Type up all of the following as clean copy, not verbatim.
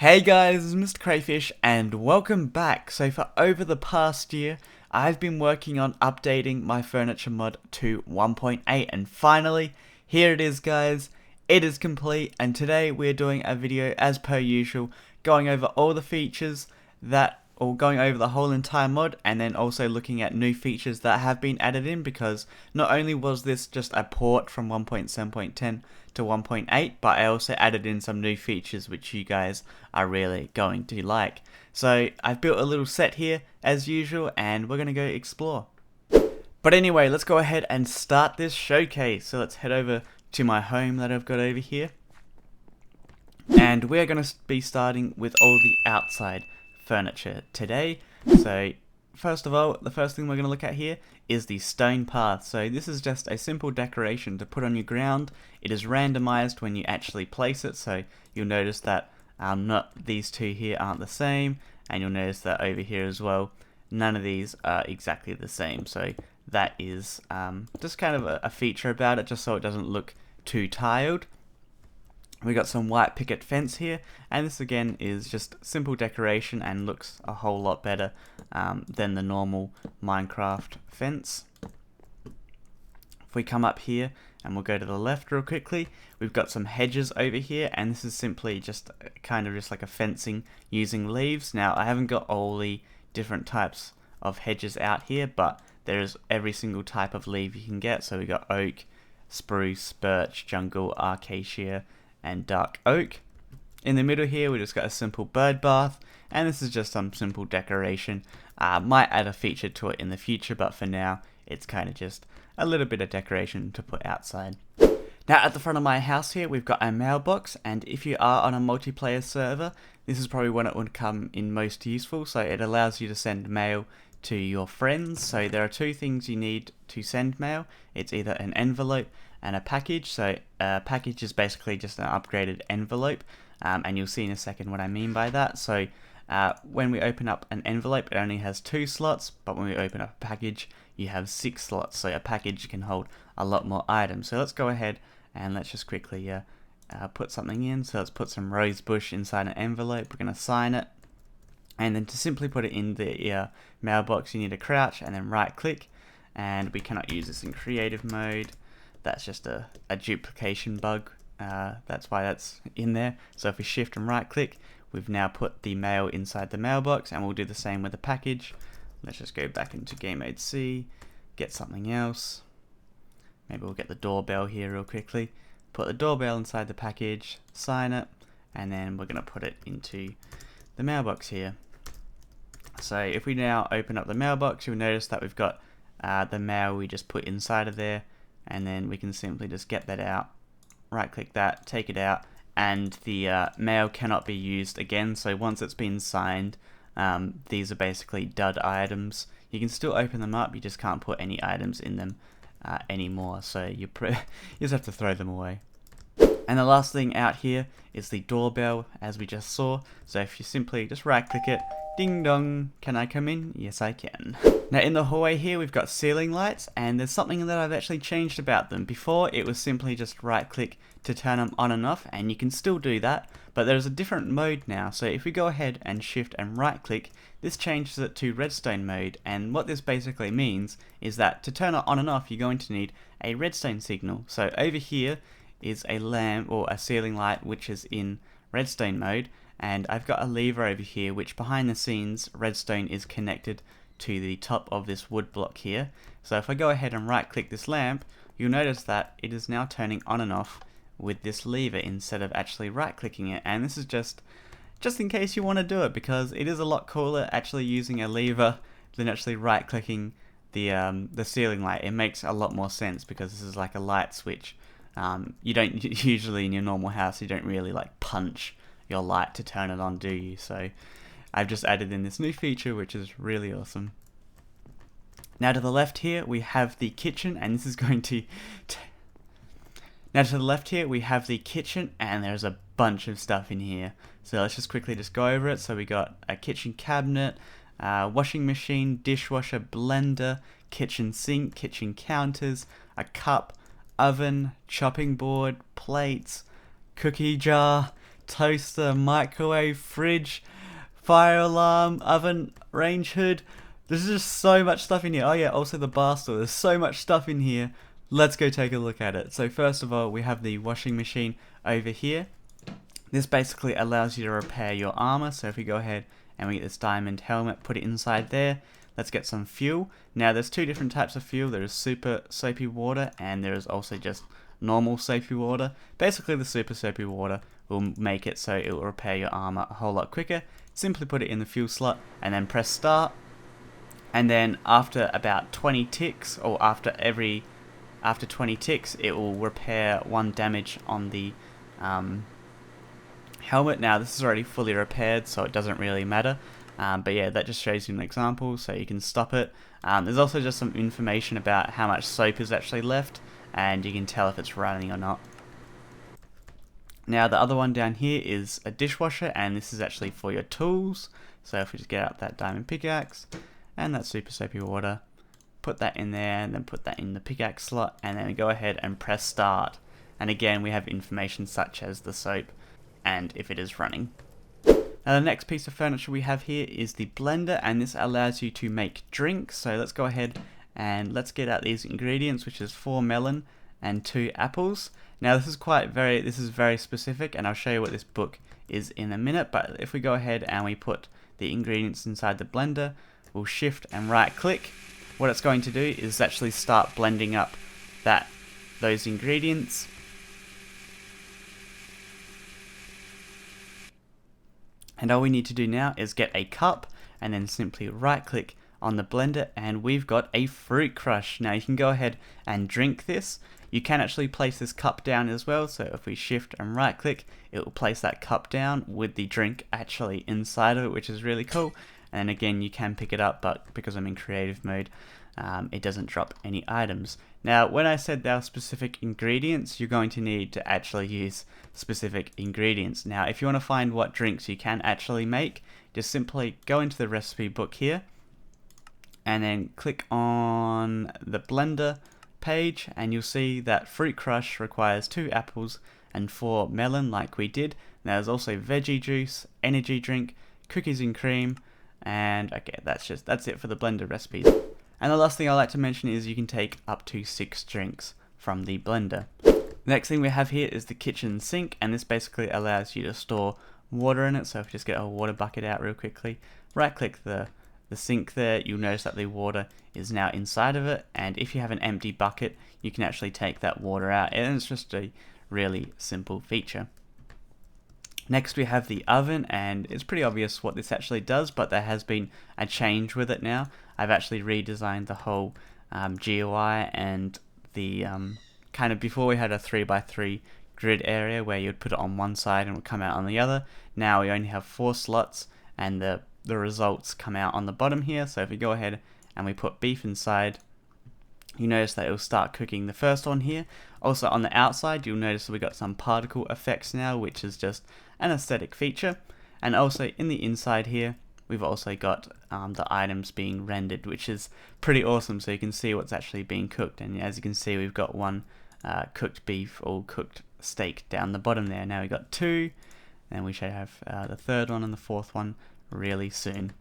Hey guys, it's Mr. Crayfish and welcome back. So for over the past year, I've been working on updating my furniture mod to 1.8 and finally, here it is guys. It is complete and today we're doing a video as per usual, going over all the features going over the whole entire mod and then also looking at new features that have been added in, because not only was this just a port from 1.7.10 to 1.8, but I also added in some new features which you guys are really going to like. So I've built a little set here as usual and we're going to go explore. But anyway, let's go ahead and start this showcase. So let's head over to my home that I've got over here. And we're going to be starting with all the outside furniture today. So first of all, the first thing we're going to look at here is the stone path. So this is just a simple decoration to put on your ground. It is randomized when you actually place it, so you'll notice that not these two here aren't the same, and you'll notice that over here as well none of these are exactly the same. So that is just kind of a feature about it, just so it doesn't look too tiled. We got some white picket fence here, and this again is just simple decoration and looks a whole lot better than the normal Minecraft fence. If we come up here and we'll go to the left real quickly, we've got some hedges over here, and this is simply just kind of just like a fencing using leaves. Now I haven't got all the different types of hedges out here, but there's every single type of leaf you can get. So we got oak, spruce, birch, jungle, acacia, and dark oak. In the middle here we just got a simple bird bath, and this is just some simple decoration. Might add a feature to it in the future, but for now it's kind of just a little bit of decoration to put outside. Now at the front of my house here we've got a mailbox, and if you are on a multiplayer server, this is probably when it would come in most useful. So it allows you to send mail to your friends. So there are two things you need to send mail. It's either an envelope and a package. So a package is basically just an upgraded envelope, and you'll see in a second what I mean by that. So when we open up an envelope, it only has 2 slots, but when we open up a package, you have 6 slots. So a package can hold a lot more items. So let's go ahead and let's just quickly put something in. So let's put some rose bush inside an envelope. We're going to sign it, and then to simply put it in the mailbox, you need to crouch and then right click, and we cannot use this in creative mode. That's just a duplication bug. That's why that's in there. So if we shift and right click, we've now put the mail inside the mailbox, and we'll do the same with the package. Let's just go back into game mode C, get something else. Maybe we'll get the doorbell here real quickly. Put the doorbell inside the package, sign it, and then we're going to put it into the mailbox here. So if we now open up the mailbox, you'll notice that we've got the mail we just put inside of there, and then we can simply just get that out, right click that, take it out, and the mail cannot be used again. So once it's been signed, these are basically dud items. You can still open them up, you just can't put any items in them anymore, so you just have to throw them away. And the last thing out here is the doorbell, as we just saw. So if you simply just right click it, ding dong, can I come in? Yes I can. Now in the hallway here we've got ceiling lights, and there's something that I've actually changed about them. Before it was simply just right click to turn them on and off, and you can still do that, but there's a different mode now. So if we go ahead and shift and right click, this changes it to redstone mode, and what this basically means is that to turn it on and off you're going to need a redstone signal. So over here is a lamp or a ceiling light which is in redstone mode, and I've got a lever over here which behind the scenes redstone is connected to the top of this wood block here. So if I go ahead and right click this lamp, you'll notice that it is now turning on and off with this lever instead of actually right clicking it. And this is just in case you want to do it, because it is a lot cooler actually using a lever than actually right clicking the ceiling light. It makes a lot more sense because this is like a light switch. You don't usually in your normal house, you don't really like punch your light to turn it on, do you? So I've just added in this new feature which is really awesome. Now to the left here we have the kitchen, and this is going to now to the left here we have the kitchen, and there's a bunch of stuff in here. So let's just quickly go over it. So we got a kitchen cabinet, washing machine, dishwasher, blender, kitchen sink, kitchen counters, a cup, oven, chopping board, plates, cookie jar, toaster, microwave, fridge, fire alarm, oven, range hood. There's just so much stuff in here. Oh yeah, also the bar stool. There's so much stuff in here. Let's go take a look at it. So first of all, we have the washing machine over here. This basically allows you to repair your armor. So if we go ahead and we get this diamond helmet, put it inside there. Let's get some fuel. Now there's two different types of fuel. There is super soapy water and there is also just normal soapy water. Basically the super soapy water will make it so it will repair your armor a whole lot quicker. Simply put it in the fuel slot and then press start. And then after about 20 ticks, or after 20 ticks, it will repair 1 damage on the helmet. Now this is already fully repaired, so it doesn't really matter. But yeah, that just shows you an example, so you can stop it. There's also just some information about how much soap is actually left, and you can tell if it's running or not. Now the other one down here is a dishwasher, and this is actually for your tools. So if we just get out that diamond pickaxe and that super soapy water, put that in there, and then put that in the pickaxe slot, and then we go ahead and press start. And again, we have information such as the soap and if it is running. Now the next piece of furniture we have here is the blender, and this allows you to make drinks. So let's go ahead and let's get out these ingredients, which is 4 melon and 2 apples. Now this is very specific, and I'll show you what this book is in a minute. But if we go ahead and we put the ingredients inside the blender, we'll shift and right click. What it's going to do is actually start blending up those ingredients. And all we need to do now is get a cup and then simply right click on the blender, and we've got a fruit crush. Now you can go ahead and drink this. You can actually place this cup down as well, so if we shift and right click, it will place that cup down with the drink actually inside of it, which is really cool. And again, you can pick it up, but because I'm in creative mode, it doesn't drop any items. Now, when I said there are specific ingredients, you're going to need to actually use specific ingredients. Now, if you want to find what drinks you can actually make, just simply go into the recipe book here, and then click on the blender page, and you'll see that fruit crush requires 2 apples and 4 melon, like we did. Now, there's also veggie juice, energy drink, cookies and cream, and okay, that's it for the blender recipes. And the last thing I like to mention is you can take up to 6 drinks from the blender. Next thing we have here is the kitchen sink, and this basically allows you to store water in it. So if we just get a water bucket out real quickly, right click the sink there, you'll notice that the water is now inside of it, and if you have an empty bucket, you can actually take that water out, and it's just a really simple feature. Next we have the oven, and it's pretty obvious what this actually does, but there has been a change with it now. I've actually redesigned the whole GUI, and the kind of before we had a 3x3 grid area where you'd put it on one side and it would come out on the other. Now we only have 4 slots, and the results come out on the bottom here. So if we go ahead and we put beef inside, you notice that it will start cooking the first one here. Also on the outside, you'll notice that we got some particle effects now, which is just an aesthetic feature. And also in the inside here, we've also got the items being rendered, which is pretty awesome. So you can see what's actually being cooked, and as you can see, we've got 1 cooked beef or cooked steak down the bottom there. Now we've got 2, and we should have the 3rd one and the 4th one really soon.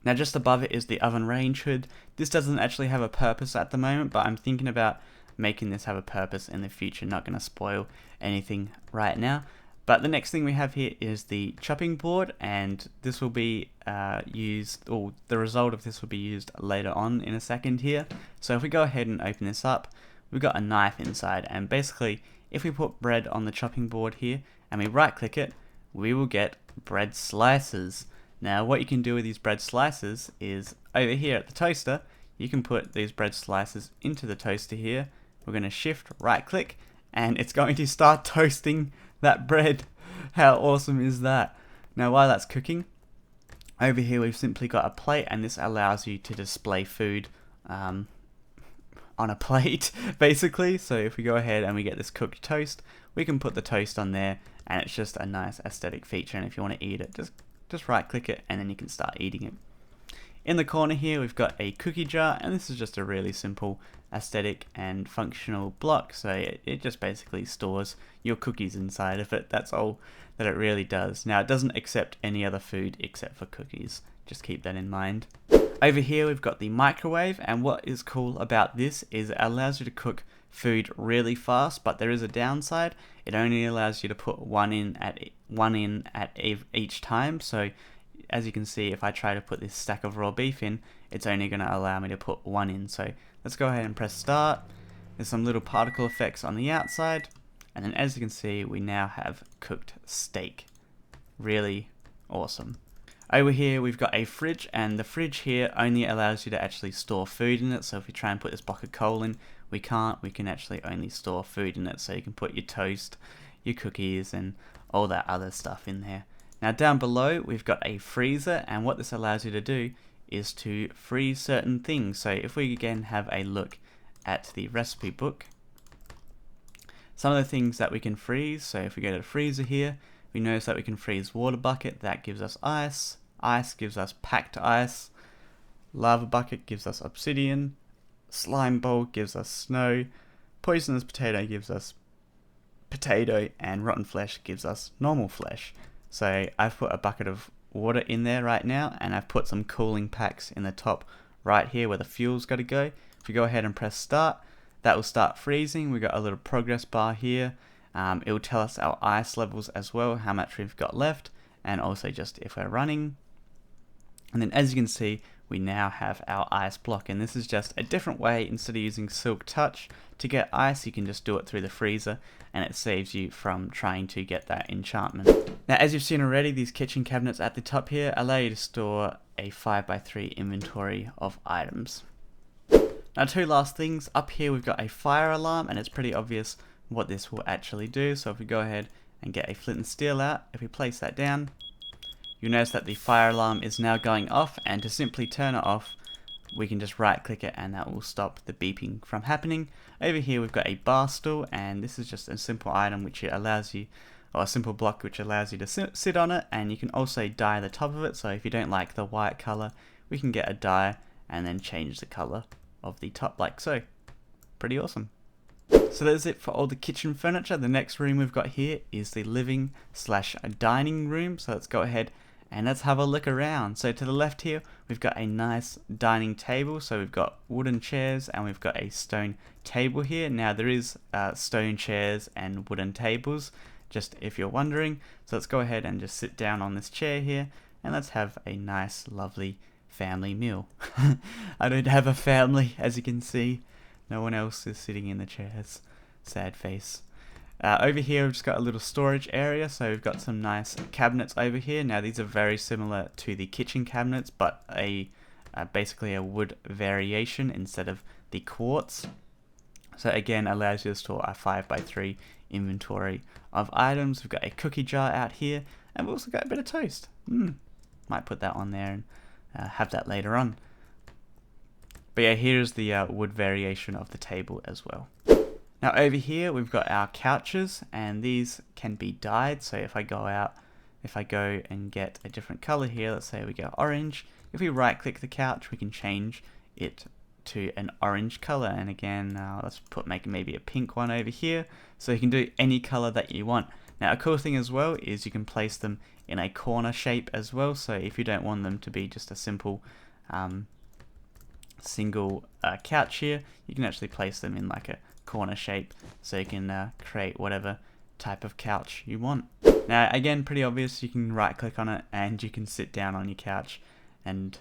Now just above it is the oven range hood. This doesn't actually have a purpose at the moment, but I'm thinking about making this have a purpose in the future. Not going to spoil anything right now. But the next thing we have here is the chopping board, and this will be used, or the result of this will be used later on in a second here. So if we go ahead and open this up, we've got a knife inside, and basically if we put bread on the chopping board here and we right click it, we will get bread slices. Now what you can do with these bread slices is over here at the toaster, you can put these bread slices into the toaster here. We're going to shift right click, and it's going to start toasting that bread. How awesome is that? Now while that's cooking, over here we've simply got a plate, and this allows you to display food on a plate basically. So if we go ahead and we get this cooked toast, we can put the toast on there, and it's just a nice aesthetic feature. And if you want to eat it, just right click it, and then you can start eating it. In the corner here we've got a cookie jar, and this is just a really simple aesthetic and functional block, so it just basically stores your cookies inside of it. That's all that it really does. Now it doesn't accept any other food except for cookies, just keep that in mind. Over here we've got the microwave, and what is cool about this is it allows you to cook food really fast, but there is a downside. It only allows you to put one in at each time. So as you can see, if I try to put this stack of raw beef in, it's only going to allow me to put one in. So let's go ahead and press start. There's some little particle effects on the outside, and then as you can see, we now have cooked steak. Really awesome. Over here we've got a fridge, and the fridge here only allows you to actually store food in it. So if we try and put this block of coal in, we can't. We can actually only store food in it, so you can put your toast, your cookies, and all that other stuff in there. Now down below we've got a freezer, and what this allows you to do is to freeze certain things. So if we again have a look at the recipe book, some of the things that we can freeze. So if we go to the freezer here, we notice that we can freeze water bucket, that gives us ice. Ice gives us packed ice. Lava bucket gives us obsidian. Slime bowl gives us snow. Poisonous potato gives us potato, and rotten flesh gives us normal flesh. So I've put a bucket of water in there right now, and I've put some cooling packs in the top right here where the fuel's got to go. If we go ahead and press start, that will start freezing. We've got a little progress bar here. It will tell us our ice levels as well, how much we've got left, and also just if we're running. And then as you can see, we now have our ice block, and this is just a different way. Instead of using Silk Touch to get ice, you can just do it through the freezer, and it saves you from trying to get that enchantment. Now as you've seen already, these kitchen cabinets at the top here allow you to store a 5x3 inventory of items. Now two last things. Up here we've got a fire alarm, and it's pretty obvious what this will actually do. So if we go ahead and get a flint and steel out, if we place that down, you'll notice that the fire alarm is now going off, and to simply turn it off, we can just right click it and that will stop the beeping from happening. Over here we've got a bar stool, and this is just a simple item which it allows you, or a simple block which allows you to sit on it, and you can also dye the top of it. So if you don't like the white color, we can get a dye and then change the color of the top like so. Pretty awesome. So that's it for all the kitchen furniture. The next room we've got here is the living / dining room. So let's go ahead and let's have a look around. So to the left here, we've got a nice dining table. So we've got wooden chairs and we've got a stone table here. Now there is stone chairs and wooden tables, just if you're wondering. So let's go ahead and just sit down on this chair here, and let's have a nice, lovely family meal. I don't have a family, as you can see. No one else is sitting in the chairs. Sad face. Over here we've just got a little storage area, so we've got some nice cabinets over here. Now these are very similar to the kitchen cabinets, but basically a wood variation instead of the quartz. So again, allows you to store a 5x3 inventory of items. We've got a cookie jar out here, and we've also got a bit of toast. Might put that on there and have that later on. But yeah, here's the wood variation of the table as well. Now over here we've got our couches, and these can be dyed. So if I go and get a different color here, let's say we go orange, if we right click the couch, we can change it to an orange color. And again, let's make maybe a pink one over here, so you can do any color that you want. Now a cool thing as well is you can place them in a corner shape as well. So if you don't want them to be just a simple single couch here, you can actually place them in like a corner shape, so you can create whatever type of couch you want. Now again, pretty obvious, you can right click on it and you can sit down on your couch and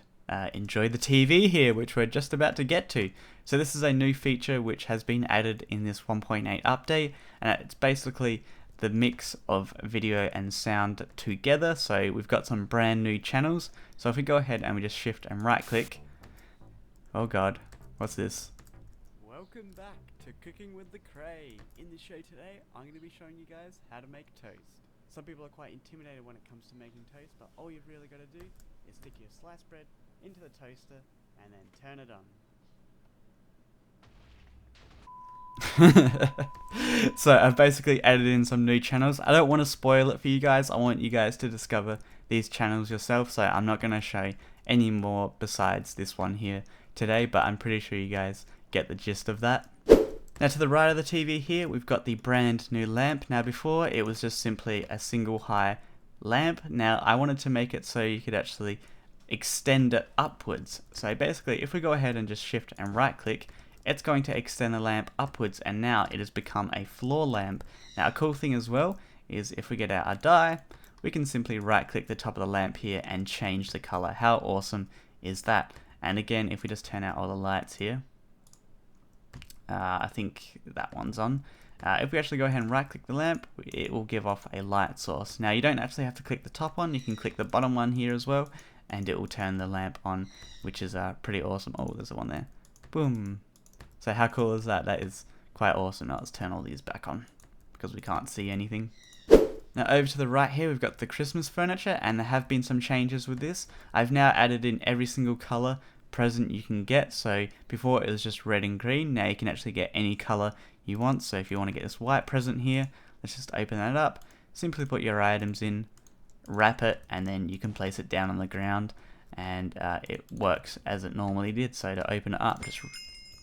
enjoy the TV here, which we're just about to get to. So this is a new feature which has been added in this 1.8 update, and it's basically the mix of video and sound together. So we've got some brand new channels. So if we go ahead and we just shift and right click, oh god, what's this? Welcome back to Cooking with the Cray. In the show today, I'm going to be showing you guys how to make toast. Some people are quite intimidated when it comes to making toast, but all you've really got to do is stick your sliced bread into the toaster and then turn it on. So I've basically added in some new channels. I don't want to spoil it for you guys. I want you guys to discover these channels yourself. So I'm not going to show any more besides this one here today, but I'm pretty sure you guys get the gist of that. Now to the right of the TV here, we've got the brand new lamp. Now before, it was just simply a single high lamp. Now I wanted to make it so you could actually extend it upwards. So basically, if we go ahead and just shift and right click, it's going to extend the lamp upwards, and now it has become a floor lamp. Now a cool thing as well is if we get out our die, we can simply right click the top of the lamp here and change the color. How awesome is that? And again, if we just turn out all the lights here, I think that one's on. If we actually go ahead and right click the lamp, it will give off a light source. Now you don't actually have to click the top one, you can click the bottom one here as well, and it will turn the lamp on, which is pretty awesome. Oh, there's one there. Boom. So how cool is that? That is quite awesome. Now let's turn all these back on because we can't see anything. Now over to the right here, we've got the Christmas furniture, and there have been some changes with this. I've now added in every single color present you can get. So before it was just red and green, now you can actually get any color you want. So if you want to get this white present here, let's just open that up, simply put your items in, wrap it, and then you can place it down on the ground, and it works as it normally did. So to open it up,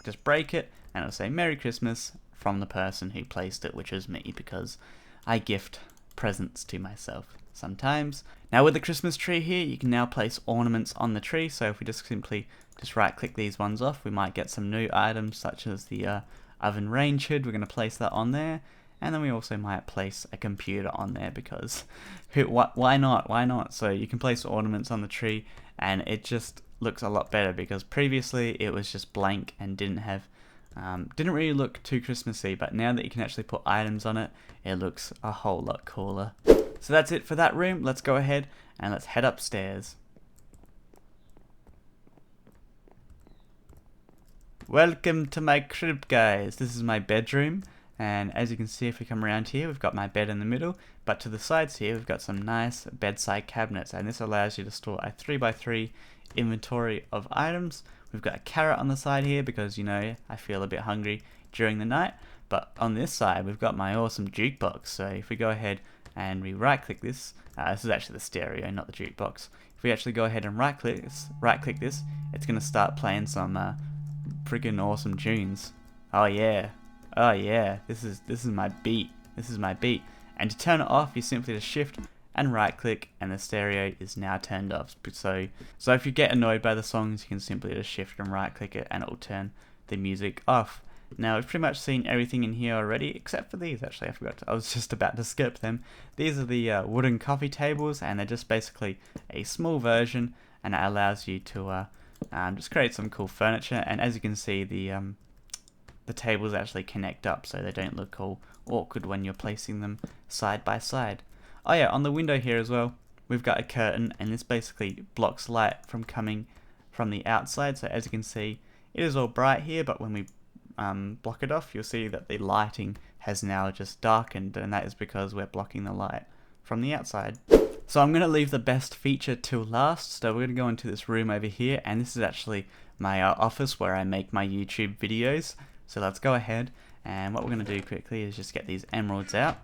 just break it, and it'll say Merry Christmas from the person who placed it, which is me, because I gift presents to myself sometimes. Now with the Christmas tree here, you can now place ornaments on the tree. So if we just simply right click these ones off, we might get some new items such as the oven range hood. We're going to place that on there, and then we also might place a computer on there because why not? So you can place ornaments on the tree, and it just looks a lot better, because previously it was just blank and didn't really look too Christmassy, but now that you can actually put items on it, it looks a whole lot cooler. So that's it for that room. Let's go ahead and let's head upstairs. Welcome to my crib, guys. This is my bedroom, and as you can see, if we come around here, we've got my bed in the middle, but to the sides here we've got some nice bedside cabinets, and this allows you to store a 3x3 inventory of items. We've got a carrot on the side here because, you know, I feel a bit hungry during the night. But on this side we've got my awesome jukebox. So if we go ahead and we right click this, this is actually the stereo, not the jukebox. If we actually go ahead and right click this, it's gonna start playing some freaking awesome tunes. Oh yeah, this is my beat. And to turn it off, you simply just shift and right click, and the stereo is now turned off. So if you get annoyed by the songs, you can simply just shift and right click it, and it will turn the music off. Now we've pretty much seen everything in here already, except for these. Actually, I was just about to skip them. These are the wooden coffee tables, and they're just basically a small version, and it allows you to just create some cool furniture. And as you can see, the tables actually connect up, so they don't look all awkward when you're placing them side by side. Oh yeah, on the window here as well, we've got a curtain, and this basically blocks light from coming from the outside. So as you can see, it is all bright here, but when we block it off, you'll see that the lighting has now just darkened, and that is because we're blocking the light from the outside. So I'm going to leave the best feature till last. So we're going to go into this room over here, and this is actually my office where I make my YouTube videos. So let's go ahead, and what we're going to do quickly is just get these emeralds out.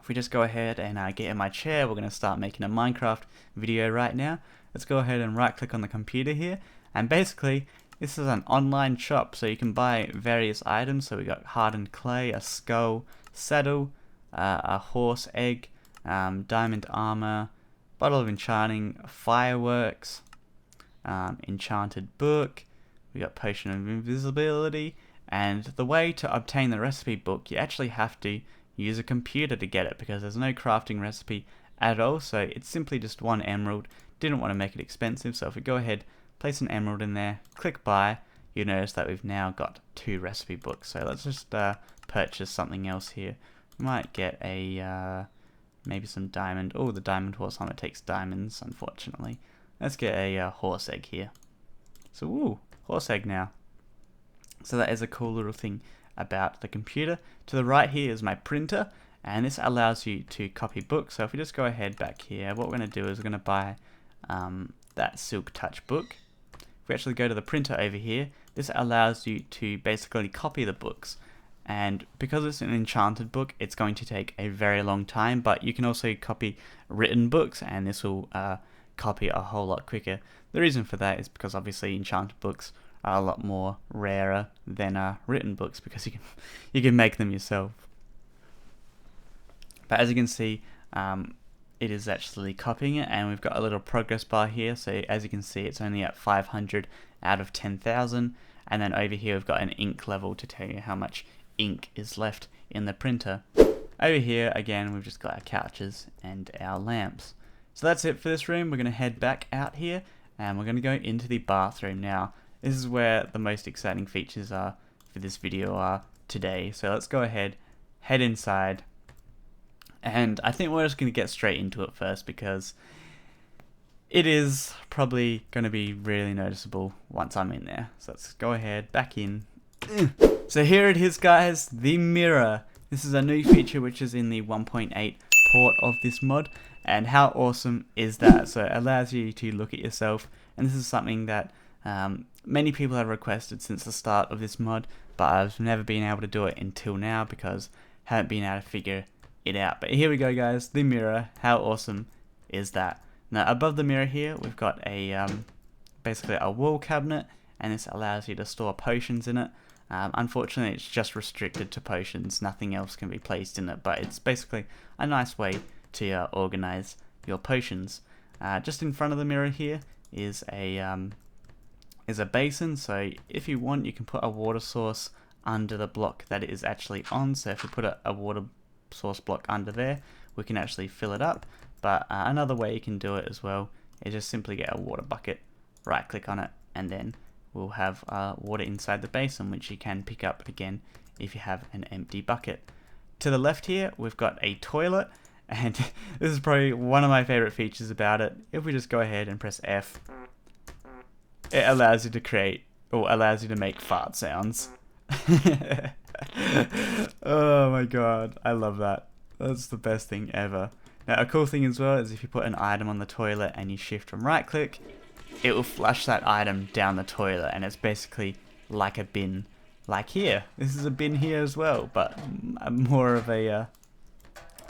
If we just go ahead and get in my chair, we're going to start making a Minecraft video right now. Let's go ahead and right click on the computer here, and basically this is an online shop, so you can buy various items. So we got hardened clay, a skull, saddle, a horse egg, diamond armor, bottle of enchanting, fireworks, enchanted book, we got potion of invisibility. And the way to obtain the recipe book, you actually have to use a computer to get it, because there's no crafting recipe at all. So it's simply just one emerald. Didn't want to make it expensive, so if we go ahead, place an emerald in there, click buy, you notice that we've now got 2 recipe books. So let's just purchase something else here. We might get a maybe some diamond. Oh, the diamond horse armor takes diamonds, unfortunately. Let's get a horse egg here. So ooh, horse egg now. So that is a cool little thing about the computer. To the right here is my printer, and this allows you to copy books. So if we just go ahead back here, what we're going to do is we're going to buy that Silk Touch book. If we actually go to the printer over here, this allows you to basically copy the books. and because it's an enchanted book, it's going to take a very long time, but you can also copy written books, and this will copy a whole lot quicker. The reason for that is because obviously enchanted books are a lot more rarer than written books, because you can make them yourself. But as you can see, it is actually copying it, and we've got a little progress bar here. So as you can see, it's only at 500 out of 10,000, and then over here we've got an ink level to tell you how much ink is left in the printer. Over here again, we've just got our couches and our lamps. So that's it for this room. We're going to head back out here, and we're going to go into the bathroom now. This is where the most exciting features are for this video are today. So let's go ahead, head inside, and I think we're just going to get straight into it first, because it is probably going to be really noticeable once I'm in there. So let's go ahead, back in. So here it is, guys, the mirror. This is a new feature which is in the 1.8 port of this mod, and how awesome is that? So it allows you to look at yourself, and this is something that many people have requested since the start of this mod, but I've never been able to do it until now because I haven't been able to figure it out. But here we go, guys, the mirror. How awesome is that? Now above the mirror here, we've got a basically a wall cabinet, and this allows you to store potions in it. Unfortunately, it's just restricted to potions. Nothing else can be placed in it, but it's basically a nice way to organize your potions. Just in front of the mirror here is a basin, so if you want, you can put a water source under the block that it is actually on. So if we put a water source block under there, we can actually fill it up. But another way you can do it as well is just simply get a water bucket, right click on it, and then we'll have water inside the basin, which you can pick up again if you have an empty bucket. To the left here, we've got a toilet, and this is probably one of my favorite features about it. If we just go ahead and press F, it allows you to make fart sounds. Oh my god, I love that. That's the best thing ever. Now a cool thing as well is if you put an item on the toilet and you shift from right click, it will flush that item down the toilet, and it's basically like a bin. Like here, this is a bin here as well, but more of a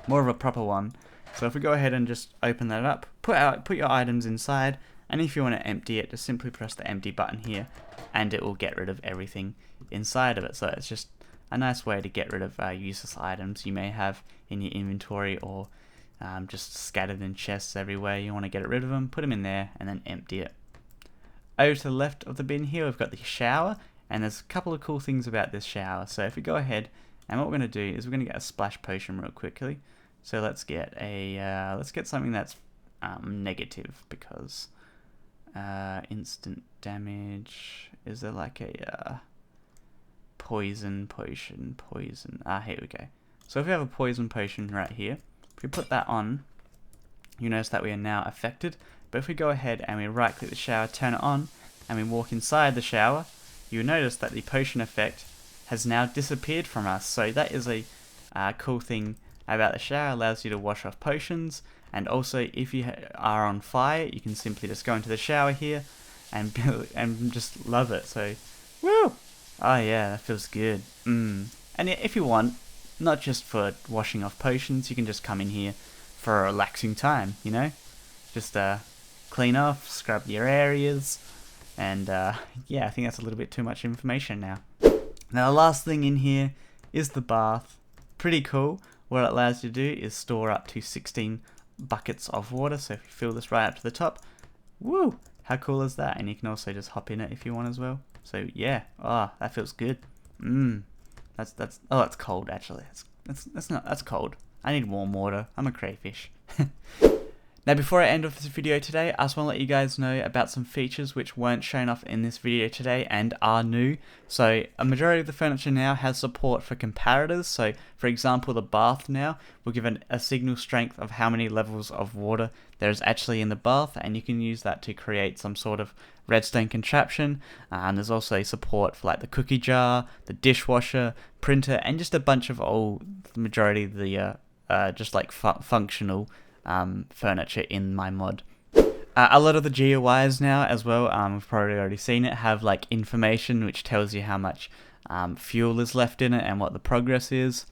proper one. So if we go ahead and just open that up, put your items inside, and if you want to empty it, just simply press the empty button here, and it will get rid of everything inside of it. So it's just a nice way to get rid of useless items you may have in your inventory, or just scattered in chests everywhere. You want to get rid of them, put them in there, and then empty it. Over to the left of the bin here, we've got the shower, and there's a couple of cool things about this shower. So if we go ahead, and what we're going to do is we're going to get a splash potion real quickly. So let's get something that's negative, because instant damage. Is there like a poison potion? Here we go. So if we have a poison potion right here, if we put that on, you notice that we are now affected. But if we go ahead and we right click the shower, turn it on, and we walk inside the shower, you'll notice that the potion effect has now disappeared from us. So that is a cool thing about the shower. It allows you to wash off potions, and also if you are on fire, you can simply just go into the shower here and just love it. So, woo! Oh yeah, that feels good. And if you want, not just for washing off potions, you can just come in here for a relaxing time, you know? Just clean off, scrub your areas, and yeah, I think that's a little bit too much information now. Now the last thing in here is the bath. Pretty cool. What it allows you to do is store up to 16 buckets of water. So if you fill this right up to the top, woo! How cool is that? And you can also just hop in it if you want as well. So yeah, that feels good. That's cold actually. That's cold. I need warm water. I'm a crayfish. Now before I end off this video today, I just want to let you guys know about some features which weren't shown off in this video today and are new. So a majority of the furniture now has support for comparators. So for example, the bath now will give a signal strength of how many levels of water there is actually in the bath, and you can use that to create some sort of redstone contraption. And there's also support for like the cookie jar, the dishwasher, printer, and just a bunch of the majority of the just like functional furniture in my mod. A lot of the GUIs now as well, we've probably already seen it, have like information which tells you how much fuel is left in it and what the progress is.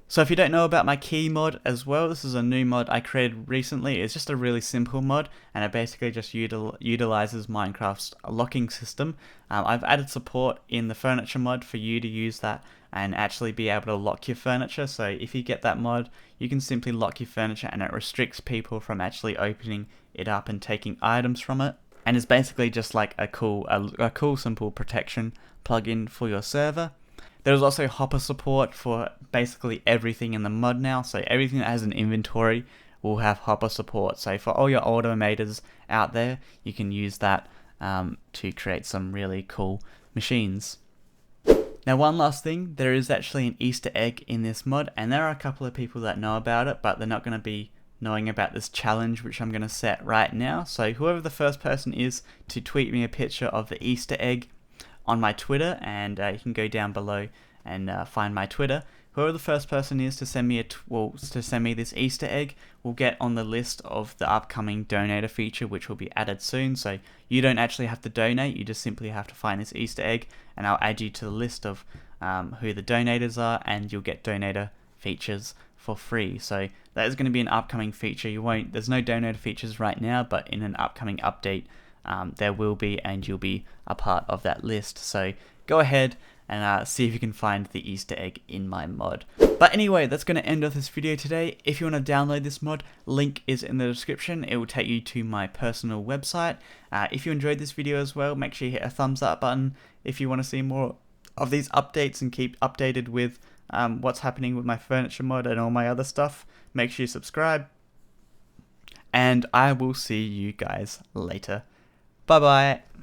So if you don't know about my key mod as well, this is a new mod I created recently. It's just a really simple mod, and it basically just utilizes Minecraft's locking system. I've added support in the furniture mod for you to use that and actually be able to lock your furniture. So if you get that mod, you can simply lock your furniture, and it restricts people from actually opening it up and taking items from it. And it's basically just like a cool simple protection plugin for your server. There's also hopper support for basically everything in the mod now, so everything that has an inventory will have hopper support. So for all your automators out there, you can use that to create some really cool machines. Now, one last thing, there is actually an Easter egg in this mod, and there are a couple of people that know about it, but they're not going to be knowing about this challenge which I'm going to set right now. So whoever the first person is to tweet me a picture of the Easter egg on my Twitter, and you can go down below and find my Twitter. Whoever the first person is to send me this Easter egg will get on the list of the upcoming donator feature, which will be added soon. So you don't actually have to donate, you just simply have to find this Easter egg, and I'll add you to the list of who the donators are, and you'll get donator features for free. So that is going to be an upcoming feature. There's no donator features right now, but in an upcoming update there will be, and you'll be a part of that list. So go ahead and see if you can find the Easter egg in my mod. But anyway, that's going to end off this video today. If you want to download this mod, link is in the description. It will take you to my personal website. If you enjoyed this video as well, make sure you hit a thumbs up button. If you want to see more of these updates and keep updated with what's happening with my furniture mod and all my other stuff, make sure you subscribe. And I will see you guys later. Bye bye.